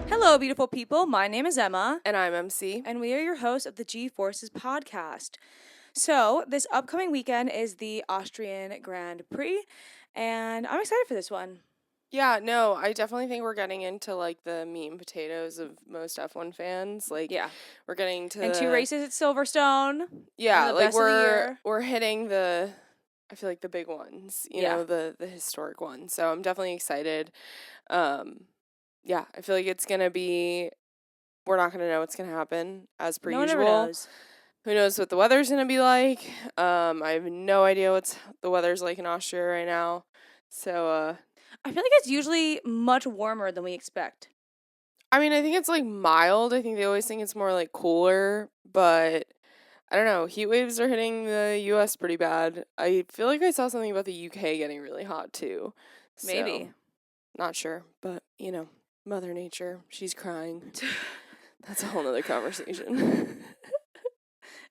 Hello, beautiful people. My name is Emma. And I'm MC. And we are your hosts of the G-Forces podcast. So, this upcoming weekend is the Austrian Grand Prix, and I'm excited for this one. Yeah, no, I definitely think we're getting into, like, the meat and potatoes of most F1 fans. Like, Yeah. we're getting to... And 2 races at Silverstone. Yeah, like we're hitting the... I feel like the big ones, you know, the historic ones. So I'm definitely excited. Yeah, I feel like it's going to be... We're not going to know what's going to happen, as per usual. No one ever knows. Who knows what the weather's going to be like. I have no idea what the weather's like in Austria right now. So, I feel like it's usually much warmer than we expect. I mean, I think it's, like, mild. I think they always think it's more, like, cooler. But, I don't know. Heat waves are hitting the U.S. pretty bad. I feel like I saw something about the U.K. getting really hot, too. Maybe. So, not sure. But, you know, Mother Nature, she's crying. That's a whole nother conversation.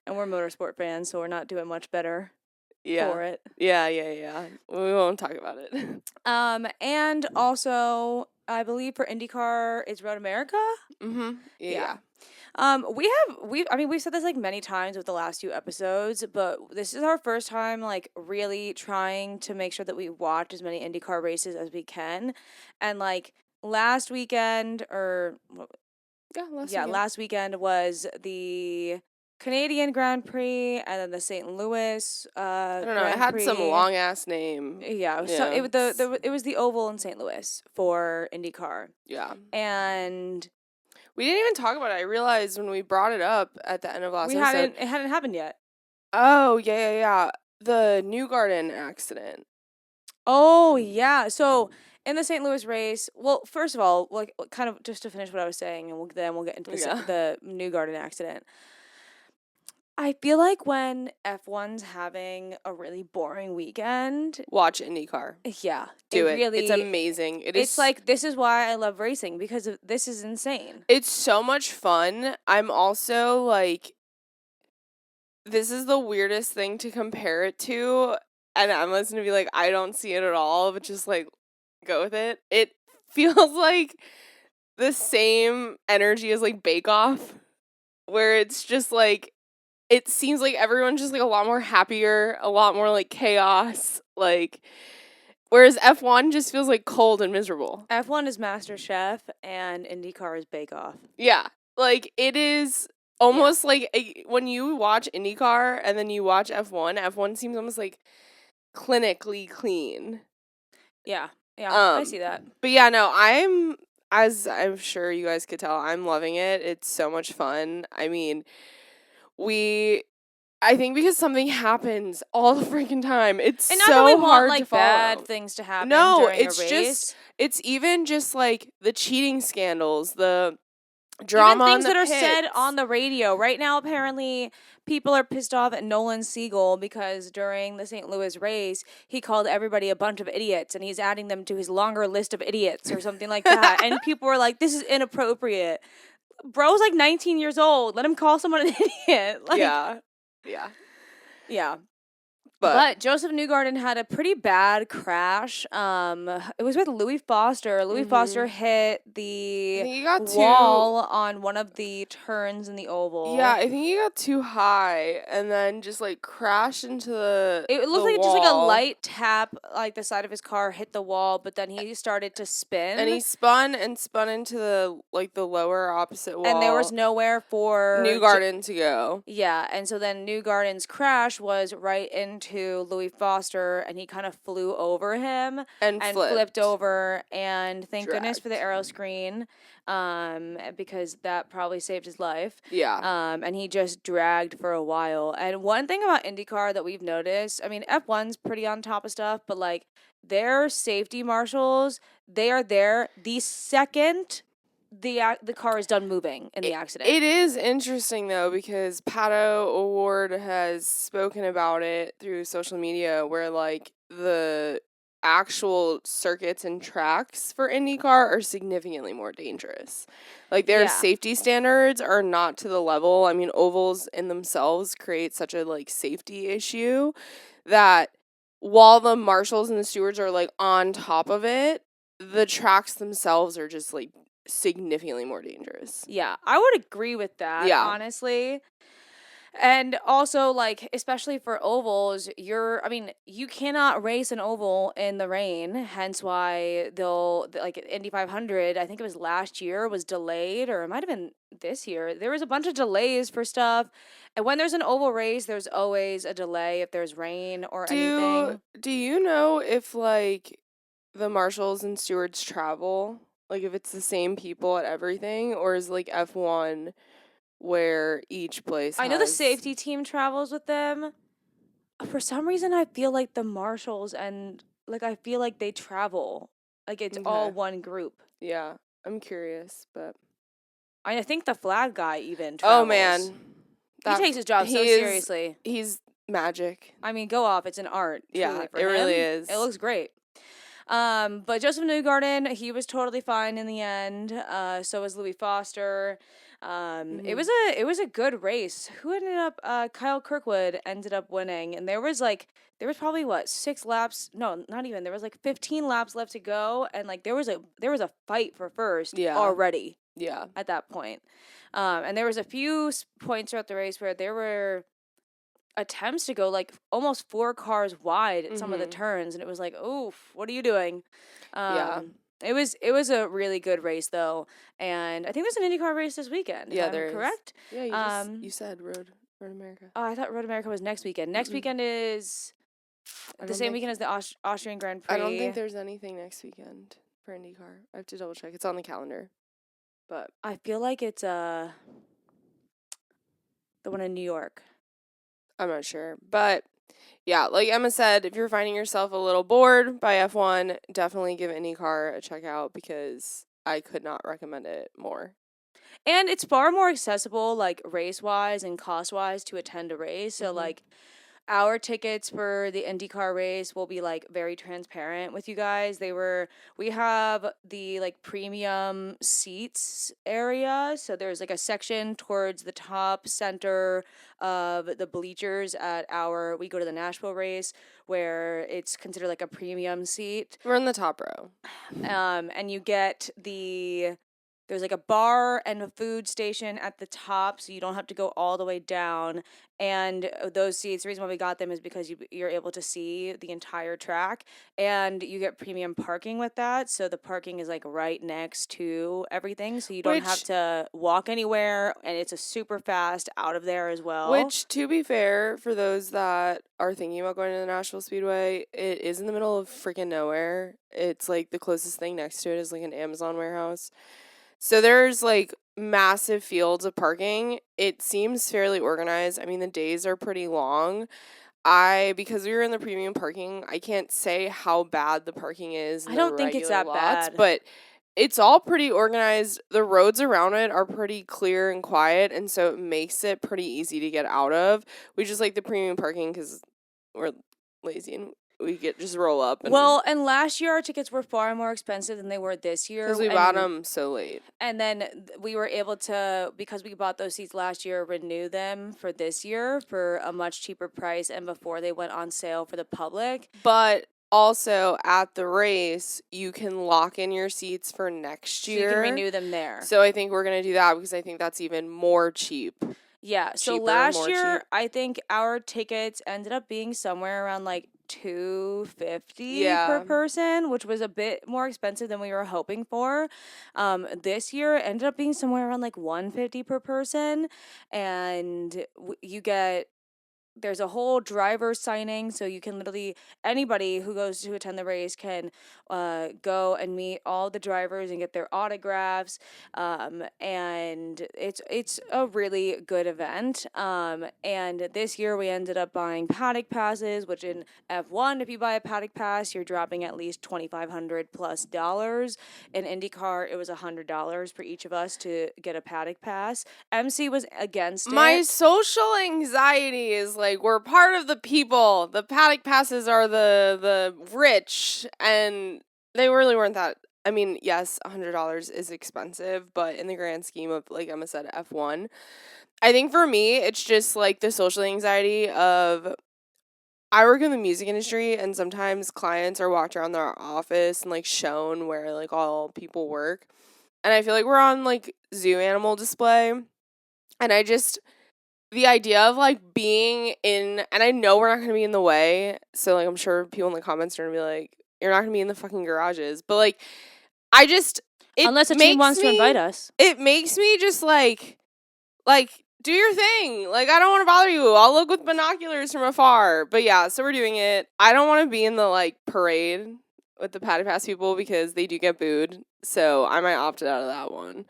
And we're motorsport fans, so we're not doing much better for it. Yeah. We won't talk about it. And also, I believe for IndyCar, it's Road America. Mm-hmm. Yeah. We've said this like many times with the last few episodes, but this is our first time like really trying to make sure that we watch as many IndyCar races as we can. And like last weekend last weekend was the Canadian Grand Prix and then the St. Louis I don't know. Grand It had Prix. some long ass name. Yeah, it was the Oval in St. Louis for IndyCar. Yeah. And we didn't even talk about it. I realized when we brought it up at the end of last episode. It hadn't happened yet. Oh, yeah. The Newgarden accident. Oh, yeah. So in the St. Louis race, well, first of all, like kind of just to finish what I was saying, and then we'll get into the Newgarden accident. I feel like when F1's having a really boring weekend, watch IndyCar. Yeah. Do it. It's amazing. It's like, this is why I love racing, because this is insane. It's so much fun. I'm also like, this is the weirdest thing to compare it to, and Emma's gonna be like, I don't see it at all, but just like, go with it. It feels like the same energy as like Bake Off, where it's just like, it seems like everyone's just like a lot more happier, a lot more like chaos, like, whereas F1 just feels like cold and miserable. F1 is MasterChef and IndyCar is Bake Off. Yeah, like it is almost like when you watch IndyCar and then you watch F1 seems almost like clinically clean. Yeah, I see that. But yeah, no, as I'm sure you guys could tell, I'm loving it. It's so much fun. I mean, I think because something happens all the freaking time, it's and so we hard want, to follow. Bad things to happen during a race. It's even just like the cheating scandals, the drama, even things on the that pits. Are said on the radio right now. Apparently, people are pissed off at Nolan Siegel because during the St. Louis race, he called everybody a bunch of idiots, and he's adding them to his longer list of idiots or something like that. And people were like, "This is inappropriate." Bro's like 19 years old. Let him call someone an idiot. Like, yeah. But Joseph Newgarden had a pretty bad crash. It was with Louis Foster. Louis Foster hit the wall on one of the turns in the oval. Yeah, I think he got too high and then just like crashed into the It looked the like wall. just like a light tap, like the side of his car hit the wall, but then he started to spin. And he spun into the lower opposite wall. And there was nowhere for Newgarden to go. Yeah, and so then Newgarden's crash was right into Louis Foster, and he kind of flew over him and flipped over, and thank goodness for the aero screen, because that probably saved his life. Yeah. And he just dragged for a while. And one thing about IndyCar that we've noticed, I mean, F1's pretty on top of stuff, but like their safety marshals, they are there the second the car is done moving in the accident. It is interesting, though, because Pato O'Ward has spoken about it through social media, where, like, the actual circuits and tracks for IndyCar are significantly more dangerous. Like, their safety standards are not to the level. I mean, ovals in themselves create such a, like, safety issue that while the marshals and the stewards are, like, on top of it, the tracks themselves are just, like, significantly more dangerous. Yeah, I would agree with that, honestly. And also, like, especially for ovals, you cannot race an oval in the rain, hence why like, Indy 500, I think it was last year, was delayed, or it might have been this year. There was a bunch of delays for stuff, and when there's an oval race, there's always a delay if there's rain or anything. Do you know if, like, the marshals and stewards travel? Like, if it's the same people at everything, or is, like, F1 where each place I know the safety team travels with them. For some reason, I feel like the marshals and, like, I feel like they travel. Like, it's all one group. Yeah, I'm curious, but I think the flag guy even travels. Oh, man. He takes his job so seriously. He's magic. I mean, go off. It's an art. Yeah, for it him. really is. It looks great. But Joseph Newgarden, he was totally fine in the end. So was Louis Foster. It was a good race. Who ended up? Kyle Kirkwood ended up winning, and there was probably 6 laps. No, not even. There was like 15 laps left to go, and like there was a fight for first already. Yeah. At that point, and there was a few points throughout the race where there were attempts to go like almost 4 cars wide at some of the turns, and it was like, oof, what are you doing? It was a really good race though, and I think there's an IndyCar race this weekend. Yeah, there is. Correct? Yeah, you said Road America. Oh, I thought Road America was next weekend. Next weekend is the same weekend as the Austrian Grand Prix. I don't think there's anything next weekend for IndyCar. I have to double check. It's on the calendar, but I feel like it's the one in New York. I'm not sure. But yeah, like Emma said, if you're finding yourself a little bored by F1, definitely give IndyCar a check out because I could not recommend it more. And it's far more accessible, like, race-wise and cost-wise to attend a race. So, like, our tickets for the IndyCar race will be, like, very transparent with you guys. We have the, like, premium seats area. So there's, like, a section towards the top center of the bleachers we go to the Nashville race where it's considered, like, a premium seat. We're in the top row. And you get there's like a bar and a food station at the top, so you don't have to go all the way down. And those seats, the reason why we got them is because you're able to see the entire track, and you get premium parking with that. So the parking is like right next to everything, so you don't have to walk anywhere, and it's a super fast out of there as well. Which, to be fair, for those that are thinking about going to the Nashville Speedway, it is in the middle of freaking nowhere. It's like the closest thing next to it is like an Amazon warehouse. So there's, like, massive fields of parking. It seems fairly organized. I mean, the days are pretty long. Because we were in the premium parking, I can't say how bad the parking is. I don't think it's that bad. But it's all pretty organized. The roads around it are pretty clear and quiet, and so it makes it pretty easy to get out of. We just like the premium parking because we're lazy and we just roll up. And last year our tickets were far more expensive than they were this year. Because we bought them so late. And then we were able to, because we bought those seats last year, renew them for this year for a much cheaper price and before they went on sale for the public. But also at the race, you can lock in your seats for next year. So you can renew them there. So I think we're going to do that because I think that's even more cheap. Yeah. So last year, I think our tickets ended up being somewhere around like $250 per person, which was a bit more expensive than we were hoping for. This year it ended up being somewhere around like $150 per person, and there's a whole driver signing, so you can literally, anybody who goes to attend the race can go and meet all the drivers and get their autographs, and it's a really good event. And this year we ended up buying paddock passes, which in F1, if you buy a paddock pass, you're dropping at least $2,500+. In IndyCar, it was $100 for each of us to get a paddock pass. MC was against it. My social anxiety is like like, we're part of the people. The paddock passes are the rich, and they really weren't that. I mean, yes, $100 is expensive, but in the grand scheme of, like Emma said, F1, I think for me, it's just, like, the social anxiety of, I work in the music industry, and sometimes clients are walked around their office and, like, shown where, like, all people work. And I feel like we're on, like, zoo animal display. And the idea of, like, being in, and I know we're not going to be in the way. So, like, I'm sure people in the comments are going to be like, you're not going to be in the fucking garages. But, like, unless a team wants to invite us. It makes me just, like, do your thing. Like, I don't want to bother you. I'll look with binoculars from afar. But yeah, so we're doing it. I don't want to be in the, like, parade with the paddy pass people because they do get booed. So I might opt out of that one.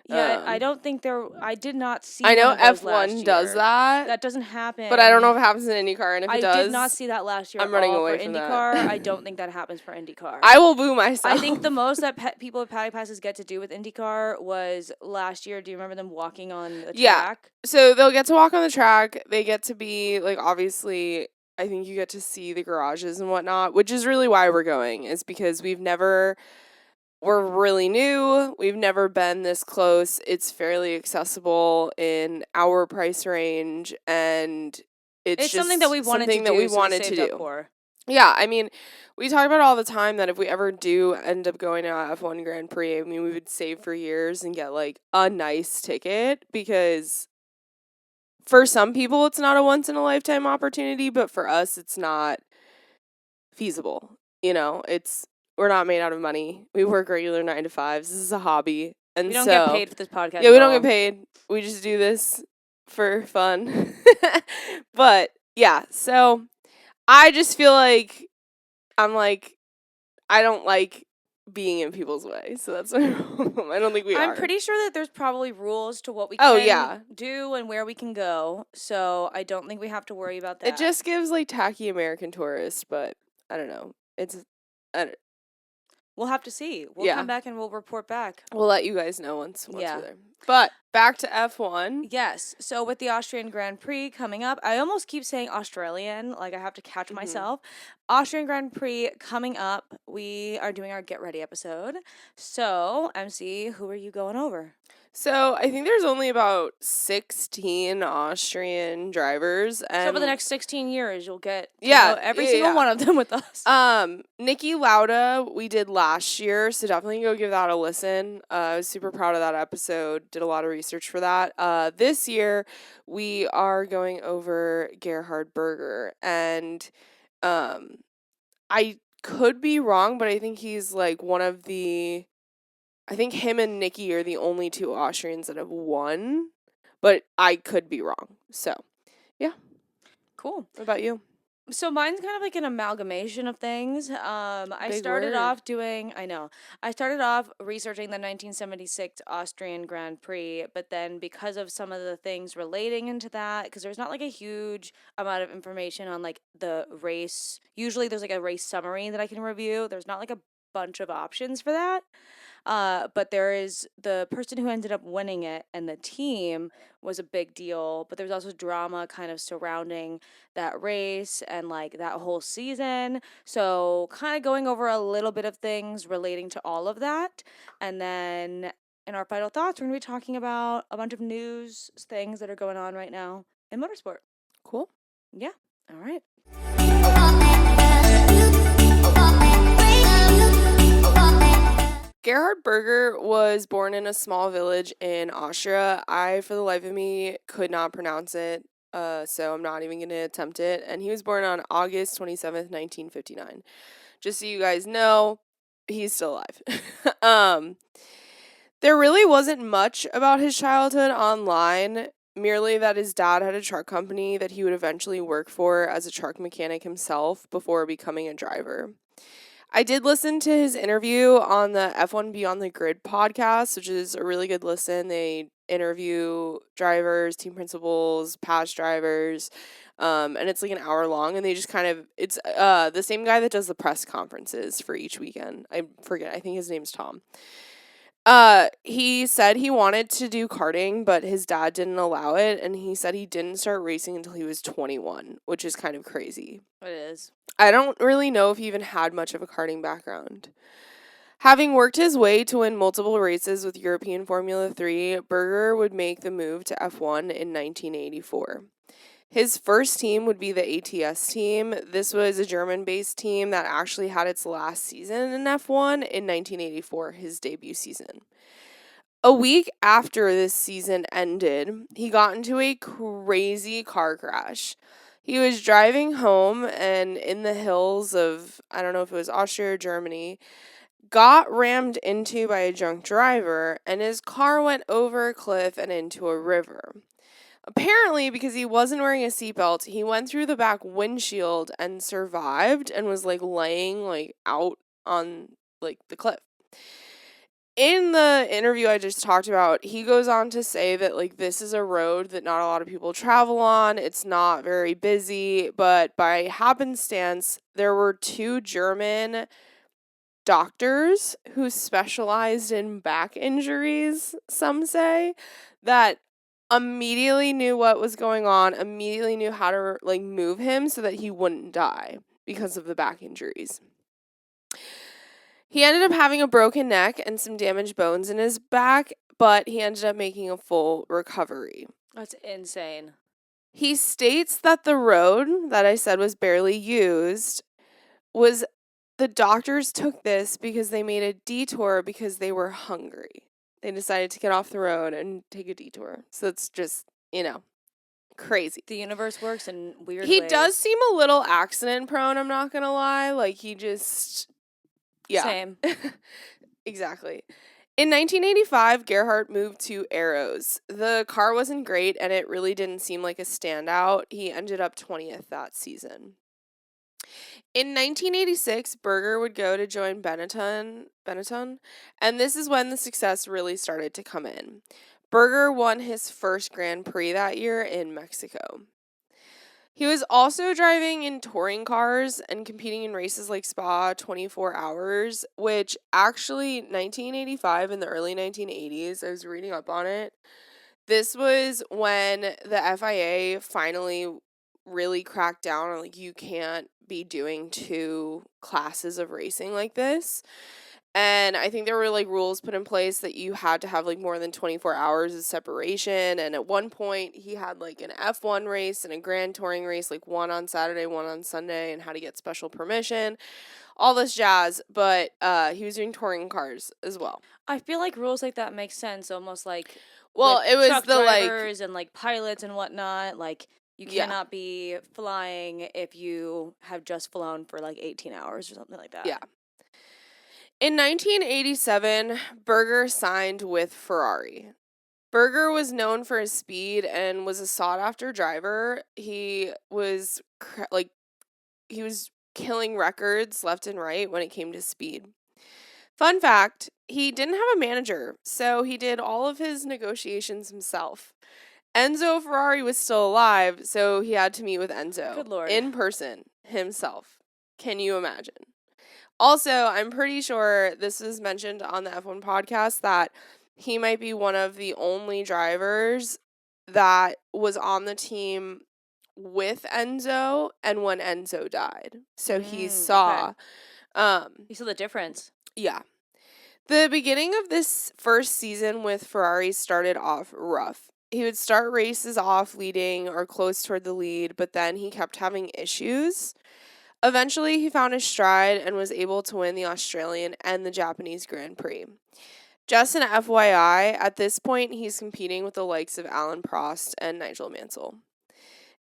Yeah, I don't think I did not see. I know one of those F1 does that. That doesn't happen. But I don't know if it happens in IndyCar, and if it does, I did not see that last year. I'm running away for from IndyCar. that. I don't think that happens for IndyCar. I will boo myself. I think the most that people with paddock passes get to do with IndyCar was last year. Do you remember them walking on the track? So they'll get to walk on the track. They get to be, like, obviously, I think you get to see the garages and whatnot, which is really why we're going, is because we're really new. We've never been this close. It's fairly accessible in our price range, and it's just something that we wanted to do. For. Yeah, I mean, we talk about it all the time that if we ever do end up going to a F1 Grand Prix, I mean, we would save for years and get, like, a nice ticket, because for some people it's not a once-in-a-lifetime opportunity, but for us it's not feasible. You know, we're not made out of money. We work regular 9 to 5s. This is a hobby. And we don't get paid for this podcast. Yeah, we don't get paid. We just do this for fun. But yeah, so I just feel like I don't like being in people's way. So that's my problem. I don't think we are. I'm pretty sure that there's probably rules to what we can do and where we can go. So I don't think we have to worry about that. It just gives, like, tacky American tourists, but I don't know. We'll have to see. We'll come back and we'll report back. We'll let you guys know once we're there. But back to F1. Yes. So with the Austrian Grand Prix coming up, I almost keep saying Australian, like I have to catch myself. Austrian Grand Prix coming up. We are doing our Get Ready episode. So, MC, who are you going over? So, I think there's only about 16 Austrian drivers. And so, for the next 16 years, you'll get to know every single one of them with us. Niki Lauda, we did last year, so definitely go give that a listen. I was super proud of that episode. Did a lot of research for that. This year, we are going over Gerhard Berger. And I could be wrong, but I think he's, like, I think him and Nikki are the only two Austrians that have won, but I could be wrong. So, yeah. Cool. What about you? So mine's kind of like an amalgamation of things. I started off researching the 1976 Austrian Grand Prix, but then because of some of the things relating into that, because there's not like a huge amount of information on like the race. Usually there's like a race summary that I can review. There's not like a bunch of options for that. But there is the person who ended up winning it, and the team was a big deal. But there's also drama kind of surrounding that race and like that whole season. So kind of going over a little bit of things relating to all of that. And then in our final thoughts, we're going to be talking about a bunch of news things that are going on right now in motorsport. Cool. Yeah. All right. Gerhard Berger was born in a small village in Austria. I, for the life of me, could not pronounce it, so I'm not even going to attempt it. And he was born on August 27th, 1959. Just so you guys know, he's still alive. There really wasn't much about his childhood online, merely that his dad had a truck company that he would eventually work for as a truck mechanic himself before becoming a driver. I did listen to his interview on the F1 Beyond the Grid podcast, which is a really good listen. They interview drivers, team principals, past drivers, and it's like an hour long, and they just kind of, it's the same guy that does the press conferences for each weekend. I forget, I think his name's Tom. He said he wanted to do karting, but his dad didn't allow it, and he said he didn't start racing until he was 21, which is kind of crazy. It is. I don't really know if he even had much of a karting background. Having worked his way to win multiple races with European Formula 3, Berger would make the move to F1 in 1984. His first team would be the ATS team. This was a German-based team that actually had its last season in F1 in 1984, his debut season. A week after this season ended, he got into a crazy car crash. He was driving home and in the hills of, I don't know if it was Austria or Germany, got rammed into by a drunk driver, and his car went over a cliff and into a river. Apparently, because he wasn't wearing a seatbelt, he went through the back windshield and survived and was laying out on the cliff. In the interview I just talked about, he goes on to say that this is a road that not a lot of people travel on. It's not very busy, but by happenstance, there were 2 German doctors who specialized in back injuries, some say, that immediately knew what was going on, immediately knew how to move him so that he wouldn't die because of the back injuries. He ended up having a broken neck and some damaged bones in his back, but he ended up making a full recovery. That's insane. He states that the road that I said was barely used was the doctors took this because they made a detour because they were hungry. They decided to get off the road and take a detour. So it's just, crazy. The universe works in weird He ways. does seem a little accident prone, I'm not going to lie. He just, yeah. Same. Exactly. In 1985, Gerhard moved to Arrows. The car wasn't great, and it really didn't seem like a standout. He ended up 20th that season. In 1986, Berger would go to join Benetton, and this is when the success really started to come in. Berger won his first Grand Prix that year in Mexico. He was also driving in touring cars and competing in races like Spa 24 Hours, which actually 1985 and the early 1980s, I was reading up on it. This was when the FIA finally really cracked down on you can't be doing 2 classes of racing like this. And I think there were rules put in place that you had to have more than 24 hours of separation. And at one point he had an F1 race and a grand touring race, one on Saturday, one on Sunday, and how to get special permission, all this jazz. But he was doing touring cars as well. I feel like rules like that make sense, almost well, with it was truck the drivers and pilots and whatnot. You Yeah. cannot be flying if you have just flown for 18 hours or something like that. Yeah. In 1987, Berger signed with Ferrari. Berger was known for his speed and was a sought-after driver. He was he was killing records left and right when it came to speed. Fun fact, he didn't have a manager, so he did all of his negotiations himself. Enzo Ferrari was still alive, so he had to meet with Enzo. Good Lord. In person himself. Can you imagine? Also, I'm pretty sure this was mentioned on the F1 podcast that he might be one of the only drivers that was on the team with Enzo and when Enzo died. So he saw You saw the difference. Yeah. The beginning of this first season with Ferrari started off rough. He would start races off leading or close toward the lead, but then he kept having issues. Eventually, he found his stride and was able to win the Australian and the Japanese Grand Prix. Just an FYI, at this point, he's competing with the likes of Alain Prost and Nigel Mansell.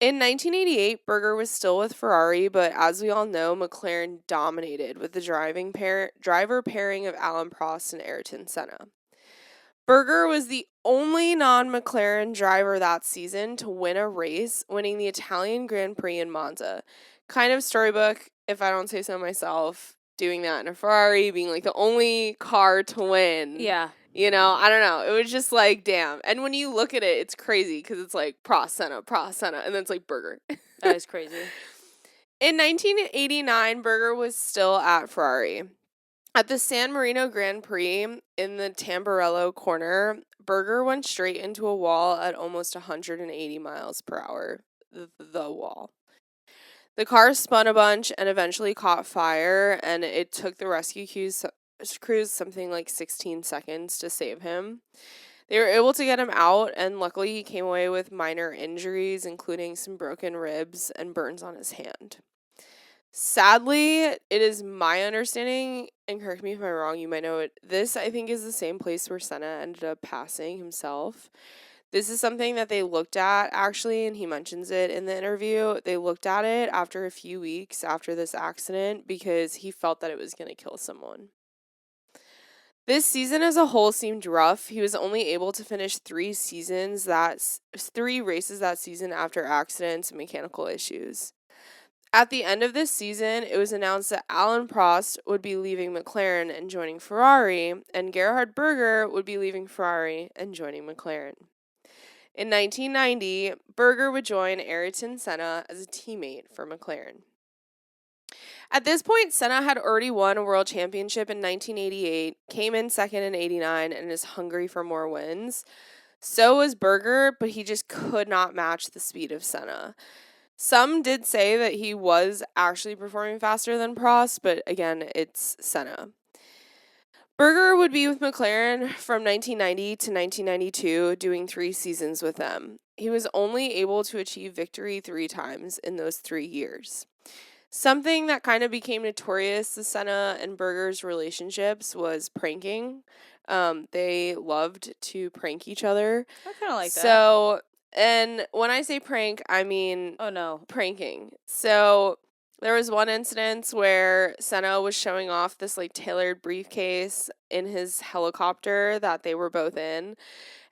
In 1988, Berger was still with Ferrari, but as we all know, McLaren dominated with the driver pairing of Alain Prost and Ayrton Senna. Berger was the only non-McLaren driver that season to win a race, winning the Italian Grand Prix in Monza. Kind of storybook, if I don't say so myself, doing that in a Ferrari, being the only car to win. Yeah. I don't know. It was just damn. And when you look at it, it's crazy because it's Prost, Senna, and then it's Berger. That is crazy. In 1989, Berger was still at Ferrari. At the San Marino Grand Prix in the Tamburello corner, Berger went straight into a wall at almost 180 miles per hour. The wall. The car spun a bunch and eventually caught fire, and it took the rescue crews something like 16 seconds to save him. They were able to get him out, and luckily he came away with minor injuries, including some broken ribs and burns on his hand. Sadly, it is my understanding, and correct me if I'm wrong, you might know it, this I think is the same place where Senna ended up passing himself. This is something that they looked at, actually, and he mentions it in the interview. They looked at it after a few weeks after this accident because he felt that it was going to kill someone. This season as a whole seemed rough. He was only able to finish 3 races that season after accidents and mechanical issues. At the end of this season, it was announced that Alain Prost would be leaving McLaren and joining Ferrari, and Gerhard Berger would be leaving Ferrari and joining McLaren. In 1990, Berger would join Ayrton Senna as a teammate for McLaren. At this point, Senna had already won a world championship in 1988, came in second in 89, and is hungry for more wins. So was Berger, but he just could not match the speed of Senna. Some did say that he was actually performing faster than Prost, but again, it's Senna. Berger would be with McLaren from 1990 to 1992, doing 3 seasons with them. He was only able to achieve victory 3 times in those 3 years. Something that kind of became notorious with Senna and Berger's relationships was pranking. They loved to prank each other. I kind of like that. So, and when I say prank, I mean pranking. So there was one instance where Senna was showing off this like tailored briefcase in his helicopter that they were both in.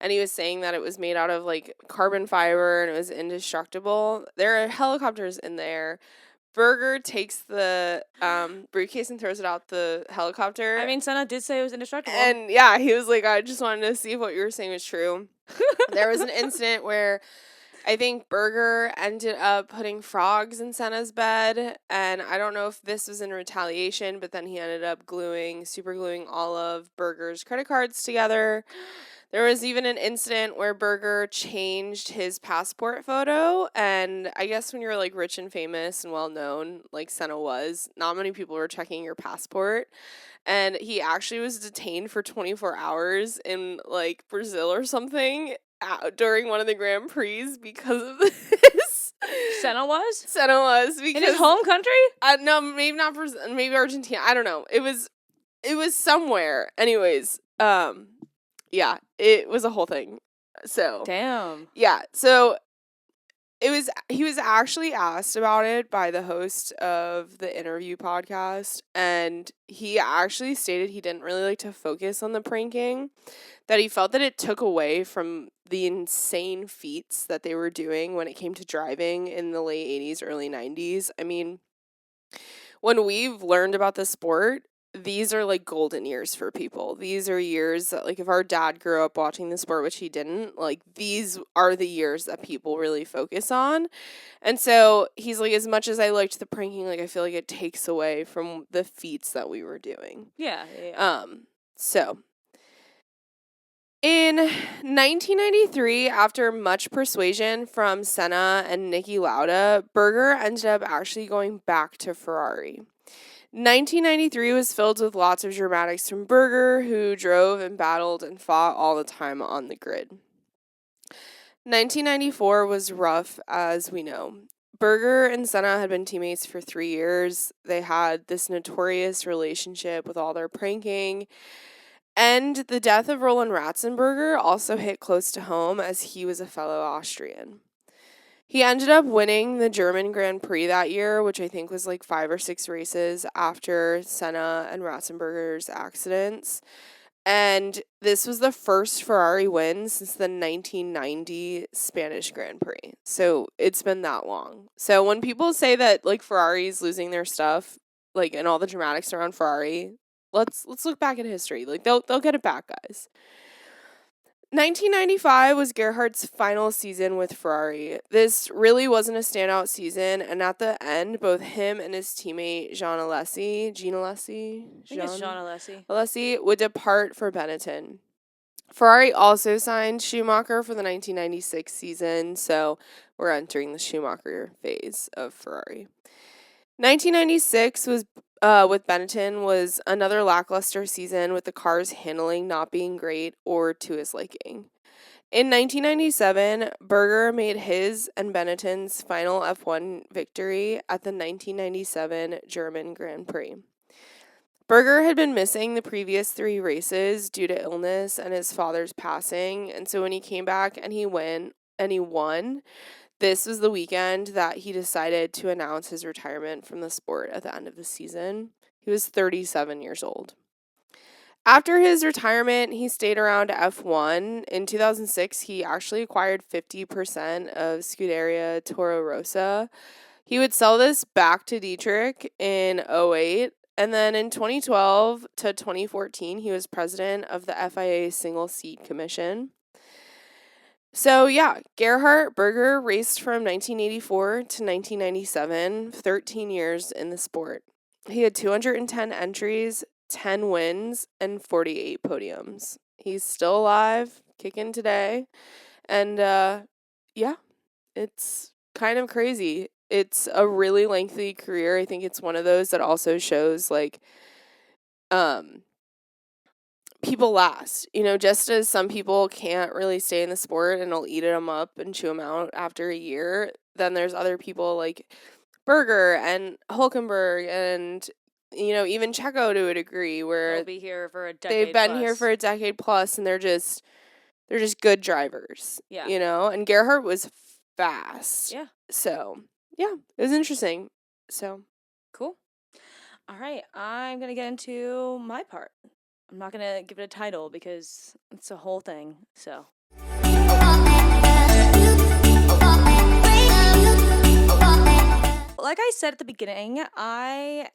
And he was saying that it was made out of like carbon fiber and it was indestructible. There are helicopters in there. Berger takes the briefcase and throws it out the helicopter. I mean, Senna did say it was indestructible. And yeah, he was like, I just wanted to see if what you were saying was true. There was an incident where I think Berger ended up putting frogs in Senna's bed. And I don't know if this was in retaliation, but then he ended up super gluing all of Berger's credit cards together. There was even an incident where Berger changed his passport photo, and I guess when you're, like, rich and famous and well-known, like Senna was, not many people were checking your passport, and he actually was detained for 24 hours in, like, Brazil or something during one of the Grand Prix because of this. Senna was? Senna was. Because, in his home country? No, maybe not Brazil, maybe Argentina, I don't know. It was somewhere. Anyways, yeah, it was a whole thing. So damn. Yeah, so he was actually asked about it by the host of the interview podcast, and he actually stated he didn't really like to focus on the pranking, that he felt that it took away from the insane feats that they were doing when it came to driving in the late 80s, early 90s. I mean, when we've learned about the sport, these are like golden years for people. These are years that, like, if our dad grew up watching the sport, which he didn't, like, these are the years that people really focus on. And so he's like, as much as I liked the pranking, like, I feel like it takes away from the feats that we were doing. Yeah. So in 1993, after much persuasion from Senna and Niki Lauda, Berger ended up actually going back to Ferrari. 1993 was filled with lots of dramatics from Berger, who drove and battled and fought all the time on the grid. 1994 was rough, as we know. Berger and Senna had been teammates for 3 years. They had this notorious relationship with all their pranking. And the death of Roland Ratzenberger also hit close to home, as he was a fellow Austrian. He ended up winning the German Grand Prix that year, which I think was like 5 or 6 races after Senna and Ratzenberger's accidents. And this was the first Ferrari win since the 1990 Spanish Grand Prix. So it's been that long. So when people say that, like, Ferrari's losing their stuff, like, and all the dramatics around Ferrari, let's look back at history. Like, they'll get it back, guys. 1995 was Gerhardt's final season with Ferrari. This really wasn't a standout season, and at the end, both him and his teammate Jean Alesi, would depart for Benetton. Ferrari also signed Schumacher for the 1996 season, so we're entering the Schumacher phase of Ferrari. 1996 was with Benetton was another lackluster season, with the car's handling not being great or to his liking. In 1997, Berger made his and Benetton's final F1 victory at the 1997 German Grand Prix. Berger had been missing the previous 3 races due to illness and his father's passing, and so when he came back and he won, this was the weekend that he decided to announce his retirement from the sport at the end of the season. He was 37 years old. After his retirement, he stayed around F1. In 2006, he actually acquired 50% of Scuderia Toro Rosso. He would sell this back to Dietrich in 2008. And then in 2012 to 2014, he was president of the FIA Single Seat Commission. So, yeah, Gerhard Berger raced from 1984 to 1997, 13 years in the sport. He had 210 entries, 10 wins, and 48 podiums. He's still alive, kicking today. And, yeah, it's kind of crazy. It's a really lengthy career. I think it's one of those that also shows, like, people last, just as some people can't really stay in the sport and will eat them up and chew them out after a year, then there's other people like Berger and Hulkenberg and, even Checo to a degree where They'll be here for a decade they've been plus. here for a decade plus and they're just good drivers, Yeah. And Gerhard was fast. Yeah. So, yeah, it was interesting. So. Cool. All right. I'm going to get into my part. I'm not going to give it a title because it's a whole thing, so. Like I said at the beginning, I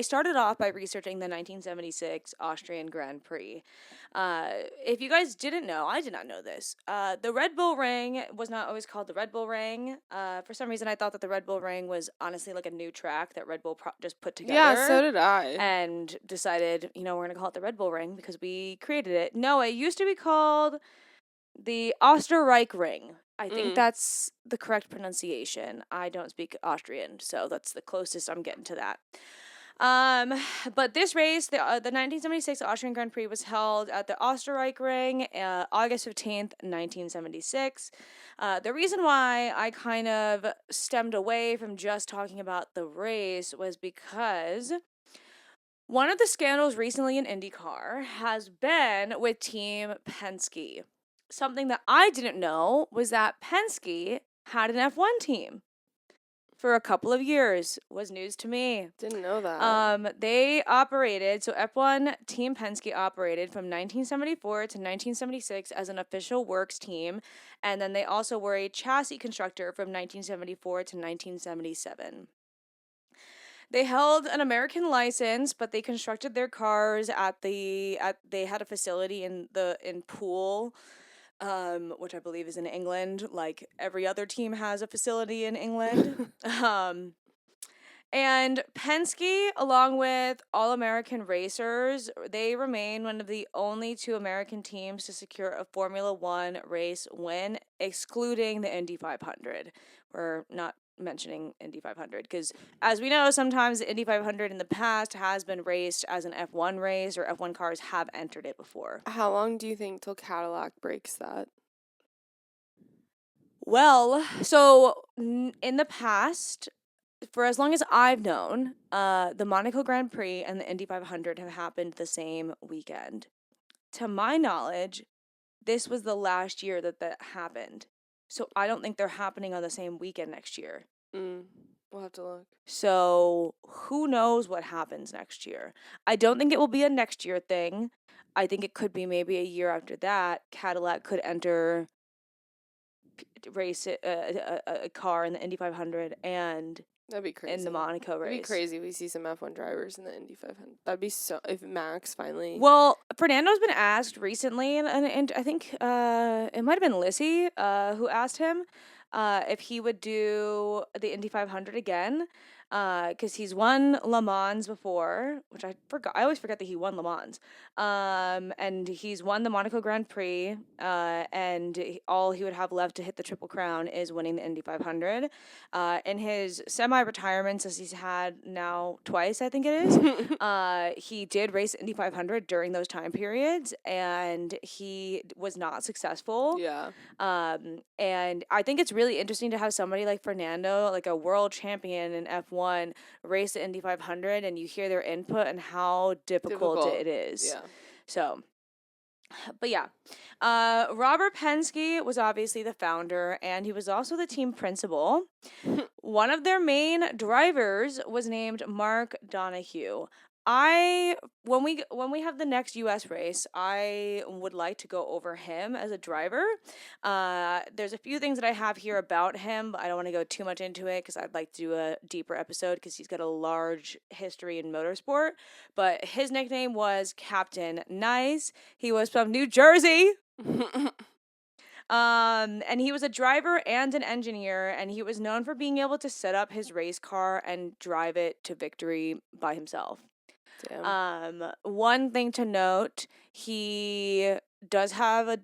started off by researching the 1976 Austrian Grand Prix. If you guys didn't know, I did not know this. The Red Bull Ring was not always called the Red Bull Ring. For some reason, I thought that the Red Bull Ring was honestly like a new track that Red Bull just put together. Yeah, so did I. And decided, we're going to call it the Red Bull Ring because we created it. No, it used to be called the Österreich Ring. I think that's the correct pronunciation. I don't speak Austrian, so that's the closest I'm getting to that. But this race, the 1976 Austrian Grand Prix, was held at the Österreich Ring, August 15th, 1976. The reason why I kind of stemmed away from just talking about the race was because one of the scandals recently in IndyCar has been with Team Penske. Something that I didn't know was that Penske had an F1 team for a couple of years. Was news to me. Didn't know that. They operated, so F1 Team Penske operated from 1974 to 1976 as an official works team, and then they also were a chassis constructor from 1974 to 1977. They held an American license, but they constructed their cars they had a facility in Poole, which I believe is in England, like every other team has a facility in England. And Penske, along with All American Racers, they remain one of the only 2 American teams to secure a Formula One race win, excluding the Indy 500. We're not mentioning Indy 500 because, as we know, sometimes the Indy 500 in the past has been raced as an F1 race, or F1 cars have entered it before. How long do you think till Cadillac breaks that? Well, so in the past, for as long as I've known, the Monaco Grand Prix and the Indy 500 have happened the same weekend. To my knowledge, this was the last year that happened. So I don't think they're happening on the same weekend next year. We'll have to look. So who knows what happens next year? I don't think it will be a next year thing. I think it could be maybe a year after that. Cadillac could enter race a car in the Indy 500 and That'd be crazy. in the Monaco race. It'd be crazy if we see some F1 drivers in the Indy 500. That'd be so, if Max finally. Well, Fernando's been asked recently, and I think it might have been Lissy who asked him if he would do the Indy 500 again, because he's won Le Mans before, which I forgot. I always forget that he won Le Mans. And he's won the Monaco Grand Prix, and all he would have left to hit the Triple Crown is winning the Indy 500. In his semi-retirement, as he's had now twice, I think it is, he did race Indy 500 during those time periods, and he was not successful. Yeah. And I think it's really interesting to have somebody like Fernando, like a world champion in F1, race the Indy 500, and you hear their input and how difficult it is. Yeah. So, but yeah, Robert Penske was obviously the founder, and he was also the team principal. One of their main drivers was named Mark Donohue. When we have the next U.S. race, I would like to go over him as a driver. There's a few things that I have here about him, but I don't want to go too much into it because I'd like to do a deeper episode because he's got a large history in motorsport. But his nickname was Captain Nice. He was from New Jersey. And he was a driver and an engineer, and he was known for being able to set up his race car and drive it to victory by himself. Damn. One thing to note, he does have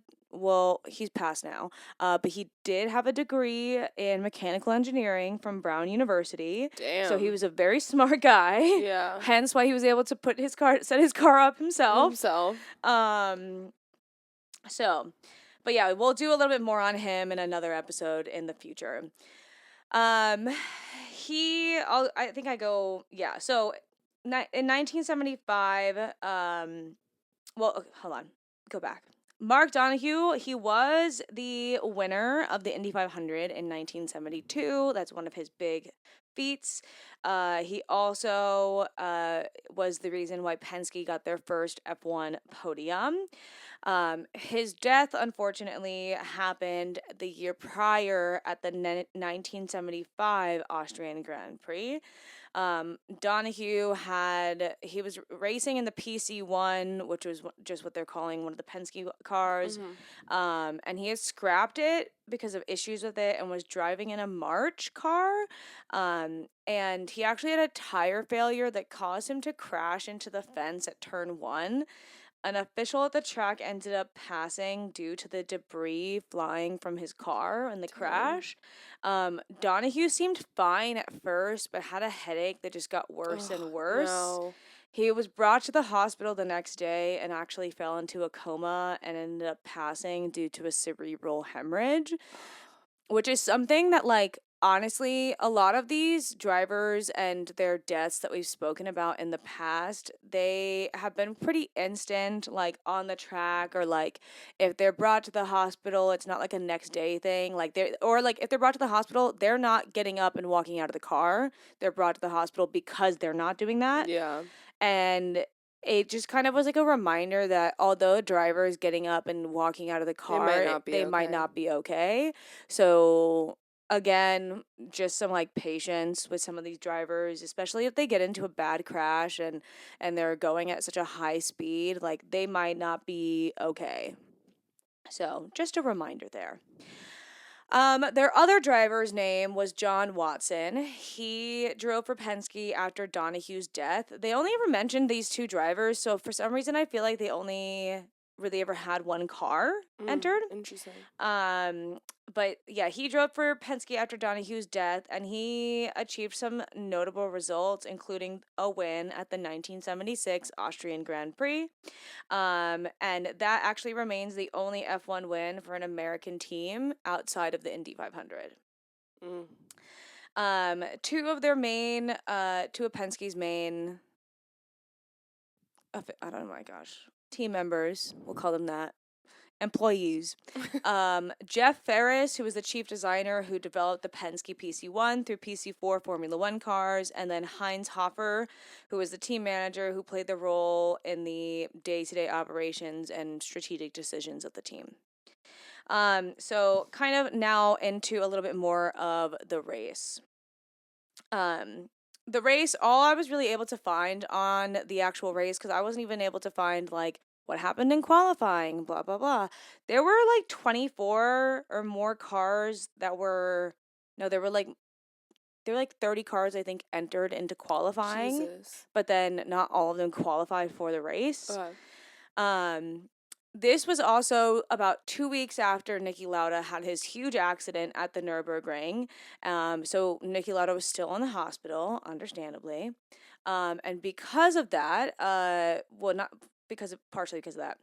he's passed now, but he did have a degree in mechanical engineering from Brown University. Damn. So he was a very smart guy. Yeah. Hence why he was able to set his car up himself. So, but yeah, we'll do a little bit more on him in another episode in the future. So in 1975, hold on, go back. Mark Donohue, he was the winner of the Indy 500 in 1972. That's one of his big feats. He also was the reason why Penske got their first F1 podium. His death, unfortunately, happened the year prior at the 1975 Austrian Grand Prix. Donohue he was racing in the PC1, which was just what they're calling one of the Penske cars. And he had scrapped it because of issues with it and was driving in a March car. And he actually had a tire failure that caused him to crash into the fence at turn 1. An official at the track ended up passing due to the debris flying from his car in the crash. Donohue seemed fine at first, but had a headache that just got worse and worse. No. He was brought to the hospital the next day and actually fell into a coma and ended up passing due to a cerebral hemorrhage, which is something that, like, honestly, a lot of these drivers and their deaths that we've spoken about in the past, they have been pretty instant, like, on the track, or, like, if they're brought to the hospital, it's not, like, a next day thing, like, if they're brought to the hospital, they're not getting up and walking out of the car, they're brought to the hospital because they're not doing that. Yeah. And it just kind of was like a reminder that although a driver is getting up and walking out of the car, they might not be okay. So again, just some like patience with some of these drivers, especially if they get into a bad crash and they're going at such a high speed, like they might not be okay. So just a reminder there. Their other driver's name was John Watson. He drove for Penske after Donohue's death. They only ever mentioned these two drivers, so for some reason I feel like they only really ever had one car entered. Interesting. But yeah, he drove for Penske after Donohue's death, and he achieved some notable results, including a win at the 1976 Austrian Grand Prix. And that actually remains the only F1 win for an American team outside of the Indy 500. Two of Penske's main, team members, we'll call them that, employees. Jeff Ferris, who was the chief designer who developed the Penske PC1 through PC4 Formula One cars, and then Heinz Hofer, who was the team manager who played the role in the day-to-day operations and strategic decisions of the team. So kind of now into a little bit more of the race. The race, all I was really able to find on the actual race, because I wasn't even able to find like what happened in qualifying, blah blah blah. There were like 24 or more cars that were no, there were like 30 cars I think entered into qualifying, Jesus. but then not all of them qualified for the race. Okay. This was also about 2 weeks after Niki Lauda had his huge accident at the Nürburgring. So Niki Lauda was still in the hospital, understandably. And because of that, partially because of that,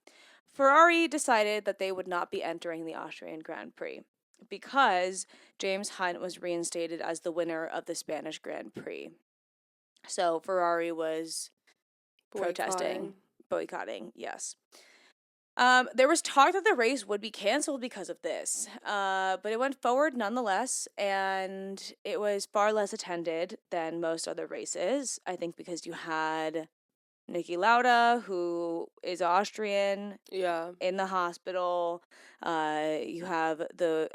Ferrari decided that they would not be entering the Austrian Grand Prix because James Hunt was reinstated as the winner of the Spanish Grand Prix. So Ferrari was boycotting, yes. There was talk that the race would be canceled because of this, but it went forward nonetheless, and it was far less attended than most other races. I think because you had Niki Lauda, who is Austrian, in the hospital. You have the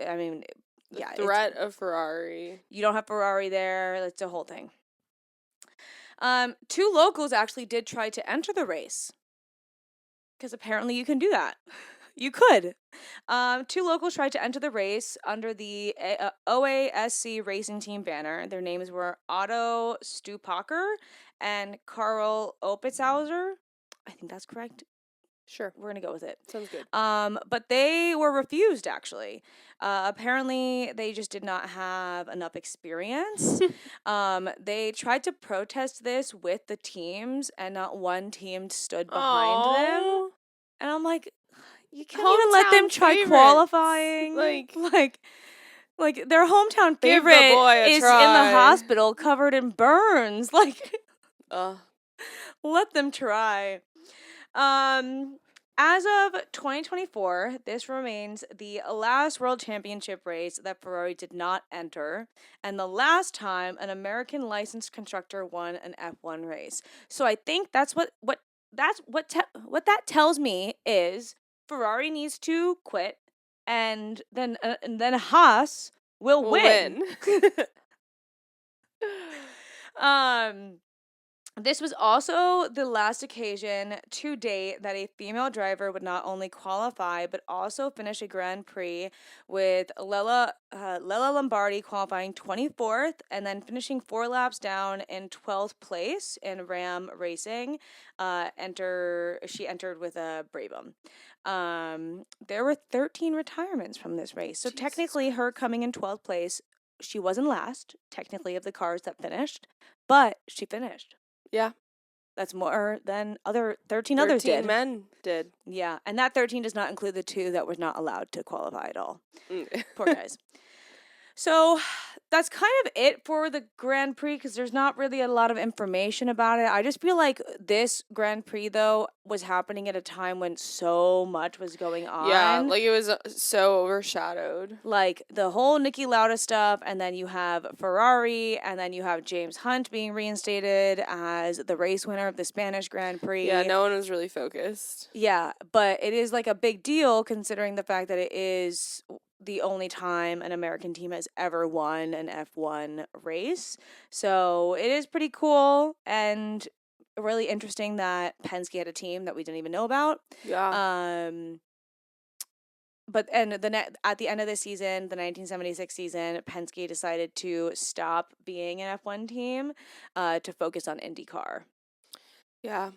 threat of Ferrari. You don't have Ferrari there. It's a whole thing. 2 locals actually did try to enter the race. Because apparently you can do that. You could. 2 locals tried to enter the race under the OASC Racing Team banner. Their names were Otto Stupacher and Karl Opitzhauser. I think that's correct. Sure. We're going to go with it. Sounds good. But they were refused, actually. Apparently, they just did not have enough experience. They tried to protest this with the teams, and not one team stood behind them. And I'm like, you can't even let them try qualifying. Like their hometown favorite is in the hospital covered in burns. Like, let them try. As of 2024, this remains the last World Championship race that Ferrari did not enter, and the last time an American licensed constructor won an F1 race. So I think that's what that tells me is Ferrari needs to quit, and then Haas will win. This was also the last occasion to date that a female driver would not only qualify but also finish a Grand Prix, with Lella Lombardi qualifying 24th and then finishing 4 laps down in 12th place in Ram Racing. She entered with a Brabham. There were 13 retirements from this race, so technically her coming in 12th place, she wasn't last technically of the cars that finished, but she finished. Yeah. That's more than 13 others did. 13 men did. Yeah, and that 13 does not include the 2 that were not allowed to qualify at all. Poor guys. So that's kind of it for the Grand Prix, because there's not really a lot of information about it. I just feel like this Grand Prix, though, was happening at a time when so much was going on. Yeah, like it was so overshadowed. Like the whole Niki Lauda stuff, and then you have Ferrari, and then you have James Hunt being reinstated as the race winner of the Spanish Grand Prix. Yeah, no one was really focused. Yeah, but it is like a big deal considering the fact that it is the only time an American team has ever won an F1 race. So it is pretty cool and really interesting that Penske had a team that we didn't even know about. Yeah. But at the end of the season, the 1976 season, Penske decided to stop being an F1 team to focus on IndyCar. Yeah.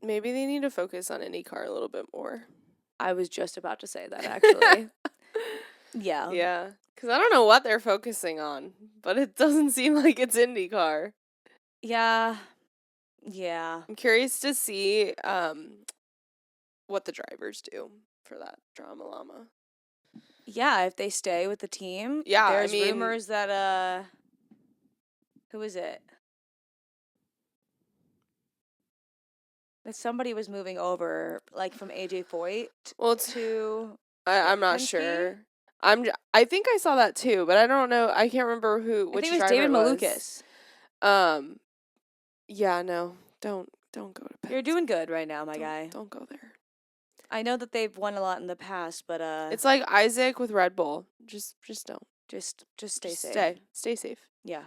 Maybe they need to focus on IndyCar a little bit more. I was just about to say that, actually. Yeah. Yeah. Because I don't know what they're focusing on, but it doesn't seem like it's IndyCar. Yeah. Yeah. I'm curious to see what the drivers do for that drama llama. Yeah, if they stay with the team. Yeah, there's rumors that who is it? That somebody was moving over, like from AJ Foyt to. I'm not sure. I think I saw that too, but I don't know. I can't remember which driver it was. David Malukas. Yeah, no, don't go to Penske. You're doing good right now, my guy. Don't go there. I know that they've won a lot in the past, but It's like Isaac with Red Bull. Just don't. just stay Just safe. Stay safe. Yeah.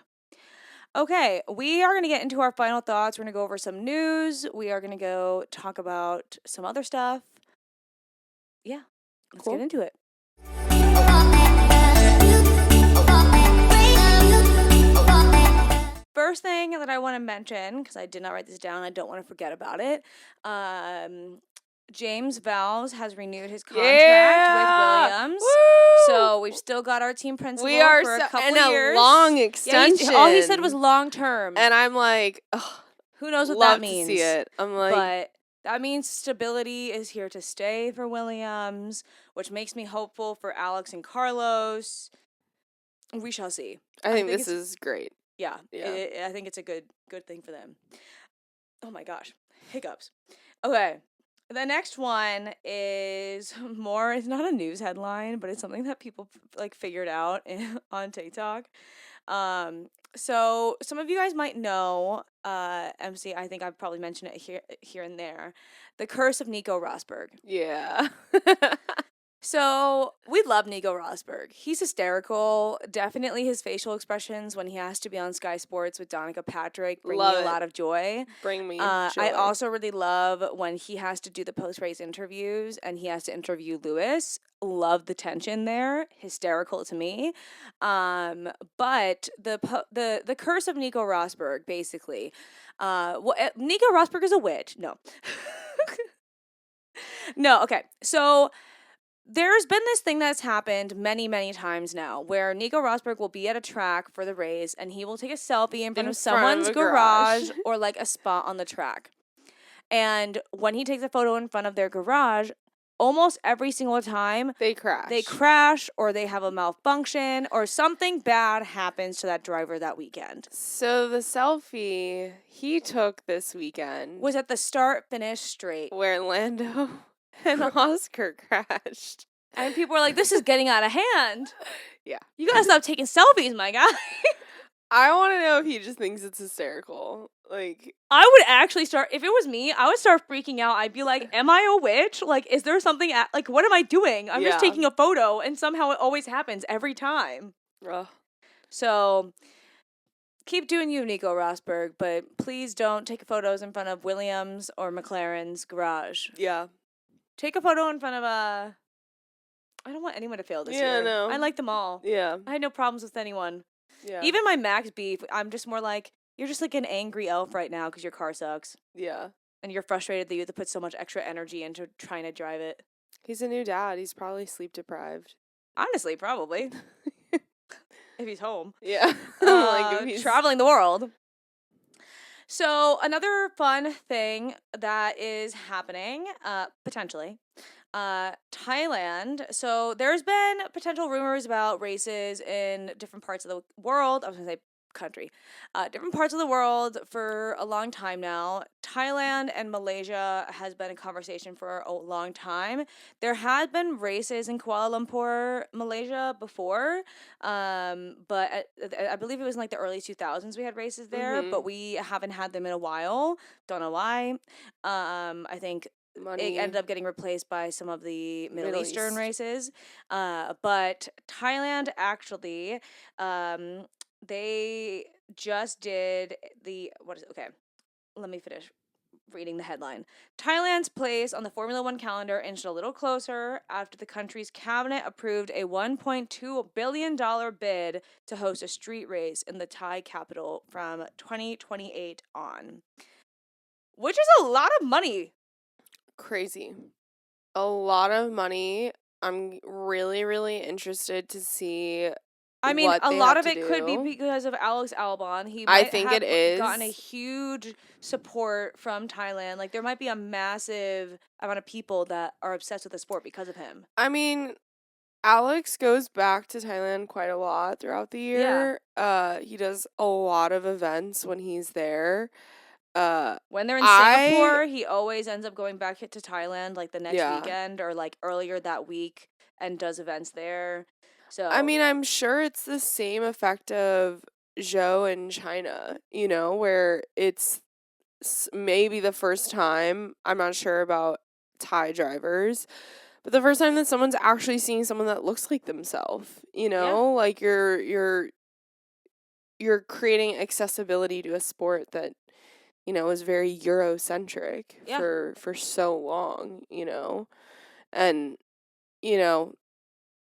Okay, we are going to get into our final thoughts. We're going to go over some news. We are going to go talk about some other stuff. Yeah, let's Cool. get into it. First thing that I want to mention, because I did not write this down, I don't want to forget about it. James Vowles has renewed his contract with Williams. Woo! So we've still got our team principal We are for a couple and years. a long extension. All he said was long term. And I'm like, ugh, who knows what love that means? to see it. I'm like, but that means stability is here to stay for Williams, which makes me hopeful for Alex and Carlos. We shall see. I think this is great. Yeah. I think it's a good thing for them. Oh my gosh, hiccups. Okay. The next one is more, it's not a news headline, but it's something that people like figured out on TikTok. So some of you guys might know, MC, I think I've probably mentioned it here and there, the curse of Nico Rosberg. Yeah. So we love Nico Rosberg. He's hysterical. Definitely his facial expressions when he has to be on Sky Sports with Danica Patrick bring me a lot of joy. Bring me joy. I also really love when he has to do the post-race interviews and he has to interview Lewis. Love the tension there. Hysterical to me. But the curse of Nico Rosberg, basically. Nico Rosberg is a witch. No. No, okay. So there's been this thing that's happened many, many times now where Nico Rosberg will be at a track for the race and he will take a selfie in front of someone's garage or like a spot on the track. And when he takes a photo in front of their garage, almost every single time they crash. They crash or they have a malfunction or something bad happens to that driver that weekend. So the selfie he took this weekend was at the start-finish straight where Lando and Oscar crashed. And people were like, this is getting out of hand. Yeah. You gotta stop taking selfies, my guy. I want to know if he just thinks it's hysterical. Like, I would actually start, if it was me, I would start freaking out. I'd be like, am I a witch? Like, is there something, like, what am I doing? I'm just taking a photo, and somehow it always happens every time. Ugh. So, keep doing you, Nico Rosberg, but please don't take photos in front of Williams or McLaren's garage. Yeah. Take a photo in front of I don't want anyone to fail this year. No. I like them all. Yeah. I had no problems with anyone. Yeah. Even my Max beef, I'm just more like, you're just like an angry elf right now because your car sucks. Yeah. And you're frustrated that you have to put so much extra energy into trying to drive it. He's a new dad. He's probably sleep deprived. Honestly, probably. If he's home. Yeah. Like if he's traveling the world. So another fun thing that is happening, potentially, Thailand. So there's been potential rumors about races in different parts of the world. I was going to say country. Different parts of the world for a long time now. Thailand and Malaysia has been a conversation for a long time. There had been races in Kuala Lumpur, Malaysia before, but I believe it was in like the early 2000s we had races there, but we haven't had them in a while. Don't know why. I think it ended up getting replaced by some of the Middle Eastern races. But Thailand actually, they just did okay, let me finish reading the headline. Thailand's place on the Formula One calendar inched a little closer after the country's cabinet approved a $1.2 billion bid to host a street race in the Thai capital from 2028 on. Which is a lot of money. Crazy. A lot of money. I'm really, really interested to see. I mean, a lot of it could be because of Alex Albon. He might have gotten a huge support from Thailand. Like, there might be a massive amount of people that are obsessed with the sport because of him. I mean, Alex goes back to Thailand quite a lot throughout the year. Yeah. He does a lot of events when he's there. When they're in Singapore, he always ends up going back to Thailand like the next weekend or like earlier that week and does events there. So I mean, I'm sure it's the same effect of Zhou in China, you know, where it's maybe the first time. I'm not sure about Thai drivers. But the first time that someone's actually seeing someone that looks like themselves, you know, like you're creating accessibility to a sport that, you know, is very Eurocentric for so long, you know. And, you know,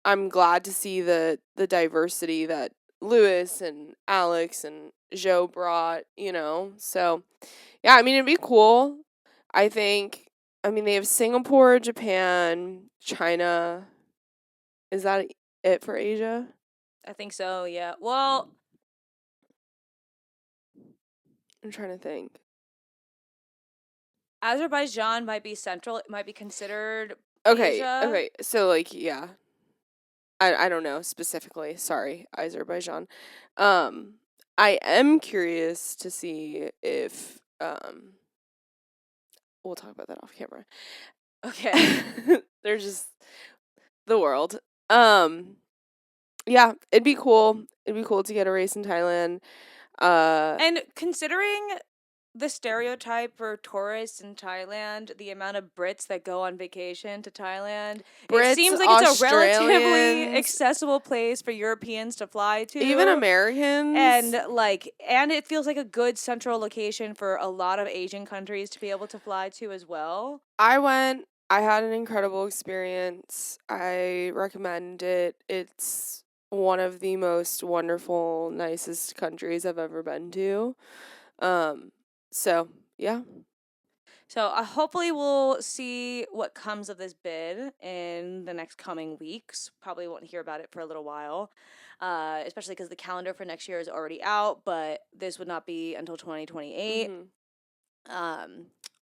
I'm glad to see the diversity that Lewis and Alex and Joe brought, you know. So, yeah, I mean, it'd be cool. I think, I mean, they have Singapore, Japan, China. Is that it for Asia? I think so, yeah. Well, I'm trying to think. Azerbaijan might be central. It might be considered Okay, Asia. okay. So, like, yeah. I don't know specifically. Sorry, Azerbaijan. I am curious to see if we'll talk about that off camera. Okay. They're just the world. Yeah, it'd be cool. It'd be cool to get a race in Thailand. And considering the stereotype for tourists in Thailand, the amount of Brits that go on vacation to Thailand, Brits, it seems like it's a relatively Australians, accessible place for Europeans to fly to. even Americans. And it feels like a good central location for a lot of Asian countries to be able to fly to as well. I went. I had an incredible experience. I recommend it. It's one of the most wonderful, nicest countries I've ever been to. So, yeah. So hopefully we'll see what comes of this bid in the next coming weeks. Probably won't hear about it for a little while, especially because the calendar for next year is already out, but this would not be until 2028.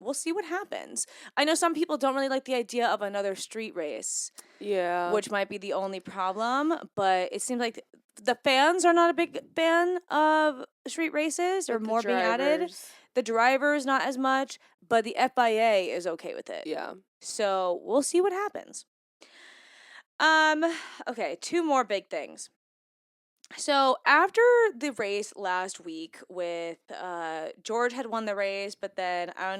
We'll see what happens. I know some people don't really like the idea of another street race. Yeah. Which might be the only problem, but it seems like the fans are not a big fan of street races or Like the more being added. drivers. The drivers not as much, but the FIA is okay with it. Yeah. So we'll see what happens. Okay, two more big things. So after the race last week with George had won the race, but then I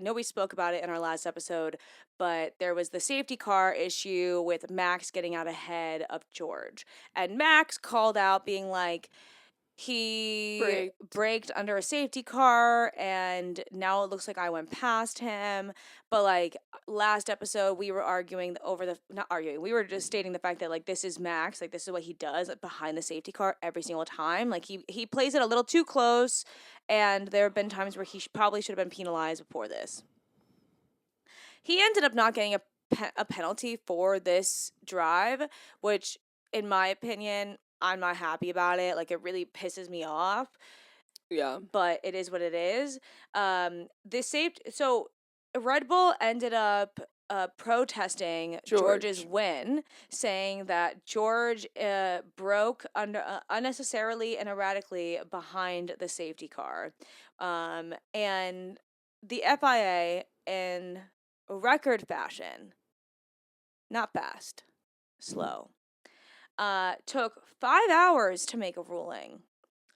know we spoke about it in our last episode, but there was the safety car issue with Max getting out ahead of George. And Max called out being like, he braked under a safety car and now it looks like I went past him. But like last episode we were arguing not arguing, we were just stating the fact that like this is Max, like this is what he does behind the safety car every single time. Like he plays it a little too close, and there have been times where he probably should have been penalized before this. He ended up not getting a penalty for this drive, which in my opinion, I'm not happy about it. Like, it really pisses me off. Yeah. But it is what it is. So Red Bull ended up protesting George's win, saying that George broke unnecessarily and erratically behind the safety car. And the FIA, in record fashion, not fast, slow, took 5 hours to make a ruling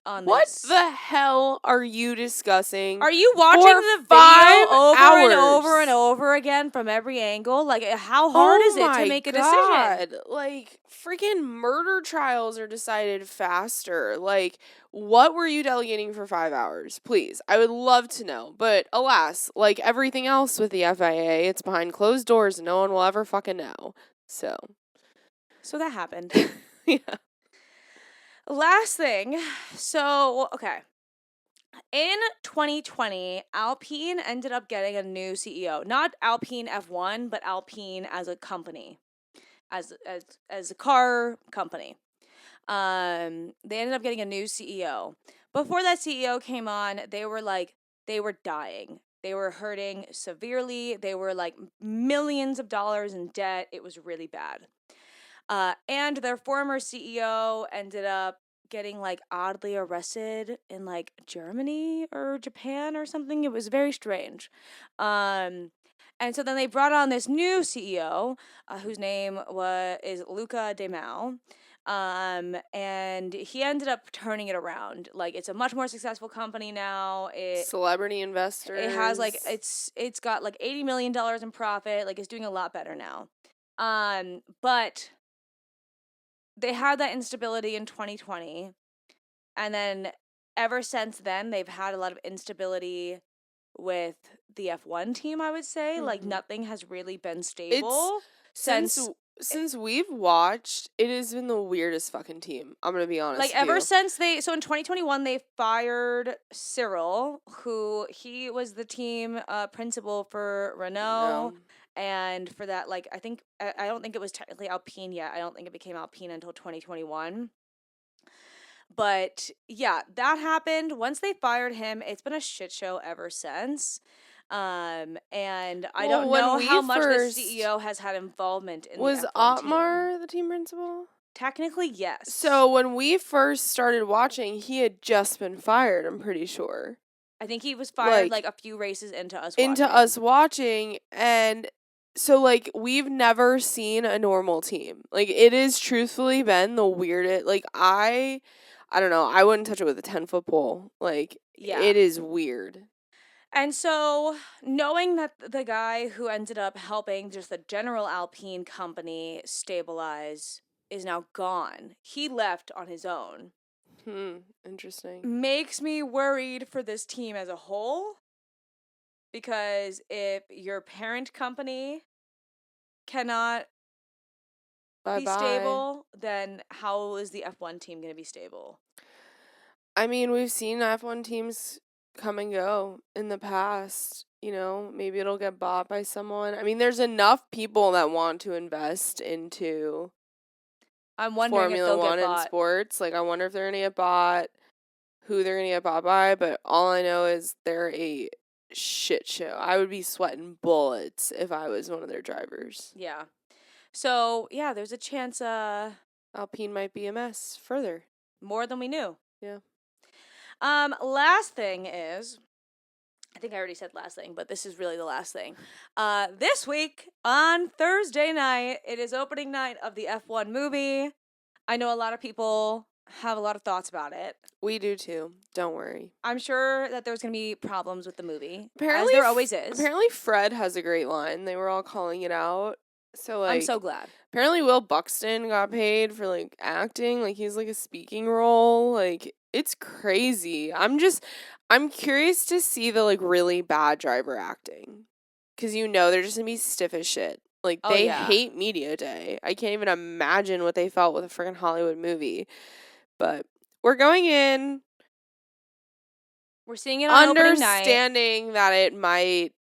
on What this. the hell are you discussing? Are you watching the video over and over and over again from every angle? Like, how hard is it to make a decision? Like, freaking murder trials are decided faster. Like, what were you delegating for 5 hours? Please, I would love to know. But alas, like everything else with the FIA, it's behind closed doors and no one will ever fucking know. So that happened. Yeah. Last thing. So, okay. In 2020, Alpine ended up getting a new CEO. Not Alpine F1, but Alpine as a company. As a car company. They ended up getting a new CEO. Before that CEO came on, they were dying. They were hurting severely. They were like millions of dollars in debt. It was really bad. And their former CEO ended up getting like oddly arrested in like Germany or Japan or something. It was very strange. And so then they brought on this new CEO, whose name is Luca De Mao. And he ended up turning it around. Like, it's a much more successful company now. Celebrity investors. It has like it's got like $80 million in profit. Like, it's doing a lot better now. But they had that instability in 2020, and then ever since then they've had a lot of instability with the F1 team, I would say. Like, nothing has really been stable since we've watched. It has been the weirdest fucking team. I'm gonna be honest. Like, ever since in 2021 they fired Cyril, who he was the team principal for Renault. And for that, like, I don't think it was technically Alpine yet. I don't think it became Alpine until 2021. But yeah, that happened. Once they fired him, it's been a shit show ever since. And I don't know how much the CEO has had involvement in the F1 Was Otmar the team principal? Technically, yes. So when we first started watching, he had just been fired, I'm pretty sure. I think he was fired like a few races into us watching. And so, like, we've never seen a normal team. Like, it has truthfully been the weirdest. Like, I don't know. I wouldn't touch it with a 10-foot pole. Like, it is weird. And so, knowing that the guy who ended up helping just the general Alpine company stabilize is now gone, he left on his own. Interesting. Makes me worried for this team as a whole. Because if your parent company cannot be stable, then how is the F1 team going to be stable? I mean, we've seen F1 teams come and go in the past. You know, maybe it'll get bought by someone. I mean, there's enough people that want to invest into Formula One and sports. Like, I wonder if they're going to get bought, who they're going to get bought by. But all I know is they're a shit show. I would be sweating bullets if I was one of their drivers. Yeah. So, yeah, there's a chance Alpine might be a mess further. More than we knew. Yeah. Last thing is, I think I already said last thing, but this is really the last thing. This week, on Thursday night, it is opening night of the F1 movie. I know a lot of people have a lot of thoughts about it. We do too. Don't worry. I'm sure that there's going to be problems with the movie. Apparently, as there always is. Apparently, Fred has a great line. They were all calling it out. So, like, I'm so glad. Apparently, Will Buxton got paid for, like, acting. Like, he's, like, a speaking role. Like, it's crazy. I'm curious to see the, like, really bad driver acting. Because you know they're just going to be stiff as shit. Like, they hate media day. I can't even imagine what they felt with a freaking Hollywood movie. But we're going in. We're seeing it on opening night. Understanding that it might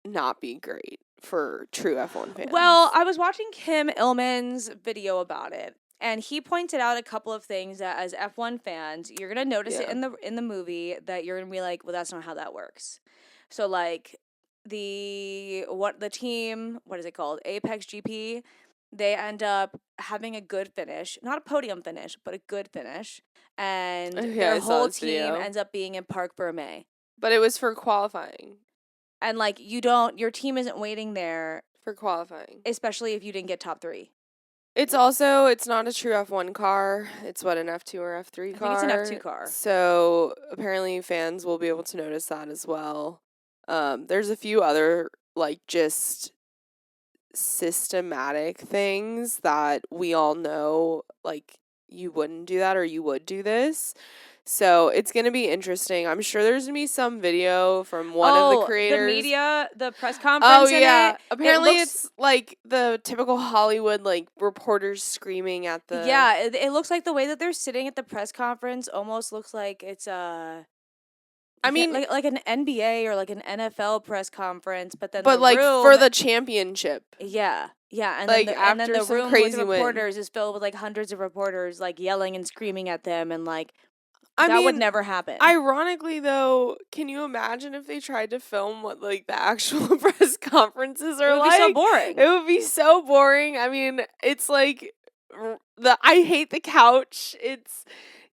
not be great for true F1 fans. Well, I was watching Kim Illman's video about it, and he pointed out a couple of things that as F1 fans, you're going to notice it in the movie that you're going to be like, well, that's not how that works. So, like, the team, what is it called? Apex GP. They end up having a good finish, not a podium finish, but a good finish, and their whole team ends up being in Parc Fermé. But it was for qualifying. And, like, your team isn't waiting there for qualifying, especially if you didn't get top 3. It's not a true F1 car. It's an F2 or F3 car. I think it's an F2 car. So apparently fans will be able to notice that as well. There's a few other, like, just systematic things that we all know, like, you wouldn't do that or you would do this. So it's going to be interesting. I'm sure there's going to be some video from one of the creators. The press conference Apparently it's like the typical Hollywood, like, reporters screaming at the... Yeah, it looks like the way that they're sitting at the press conference almost looks like it's like an NBA or like an NFL press conference, but then room, for the championship. Yeah, and like, then the room with the reporters is filled with, like, hundreds of reporters, like, yelling and screaming at them, and, like, that would never happen. Ironically, though, can you imagine if they tried to film what, like, the actual press conferences are like? It would be so boring. It would be so boring. I mean, it's like I hate the couch. It's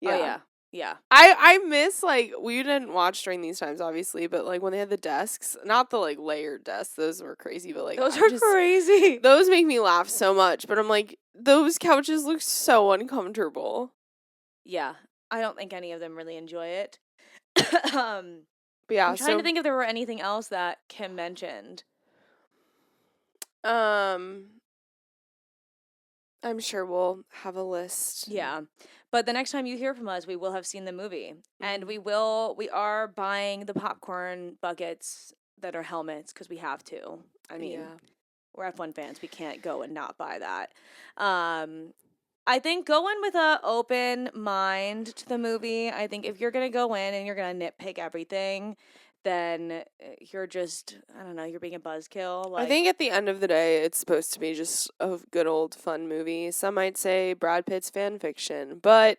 yeah. Yeah. I miss, like, we didn't watch during these times, obviously, but, like, when they had the desks, not the, like, layered desks, those were crazy, but, like, Those are crazy. those make me laugh so much, but I'm like, those couches look so uncomfortable. Yeah. I don't think any of them really enjoy it. But yeah, I'm trying to think if there were anything else that Kim mentioned. I'm sure we'll have a list. Yeah. But the next time you hear from us, we will have seen the movie. And we are buying the popcorn buckets that are helmets because we have to. I mean, we're F1 fans. We can't go and not buy that. I think go in with an open mind to the movie. I think if you're going to go in and you're going to nitpick everything, then you're just, I don't know, you're being a buzzkill. I think at the end of the day, it's supposed to be just a good old fun movie. Some might say Brad Pitt's fan fiction, but,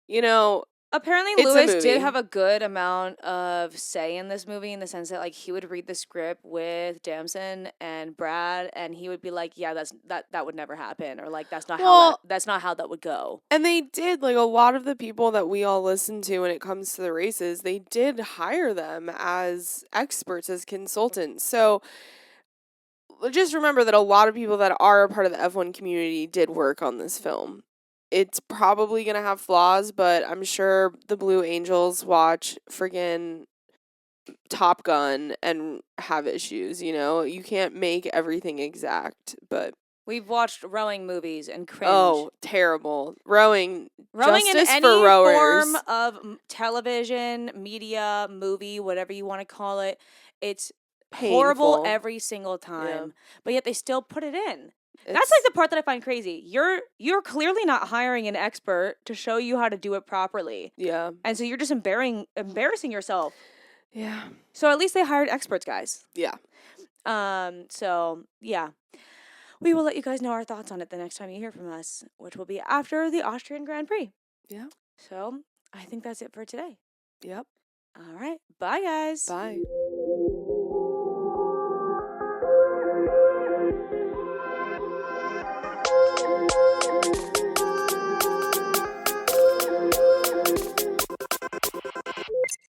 you know, apparently it's a Lewis movie. did have a good amount of say in this movie in the sense that, like, he would read the script with Damson and Brad, and he would be like, "Yeah, that would never happen," or like, "That's not how that would go." And they did, like, a lot of the people that we all listen to when it comes to the races, they did hire them as experts, as consultants. So just remember that a lot of people that are a part of the F1 community did work on this film. It's probably going to have flaws, but I'm sure the Blue Angels watch friggin' Top Gun and have issues, you know? You can't make everything exact, but... We've watched rowing movies and cringe. Oh, terrible. Rowing in any for rowers. form of television, media, movie, whatever you want to call it, it's horrible every single time. Yeah. But yet they still put it in. That's like the part that I find crazy. You're clearly not hiring an expert to show you how to do it properly. Yeah. And so you're just embarrassing yourself. Yeah. So at least they hired experts, guys. Yeah. So yeah. We will let you guys know our thoughts on it the next time you hear from us, which will be after the Austrian Grand Prix. Yeah. So I think that's it for today. Yep. All right. Bye, guys. Bye.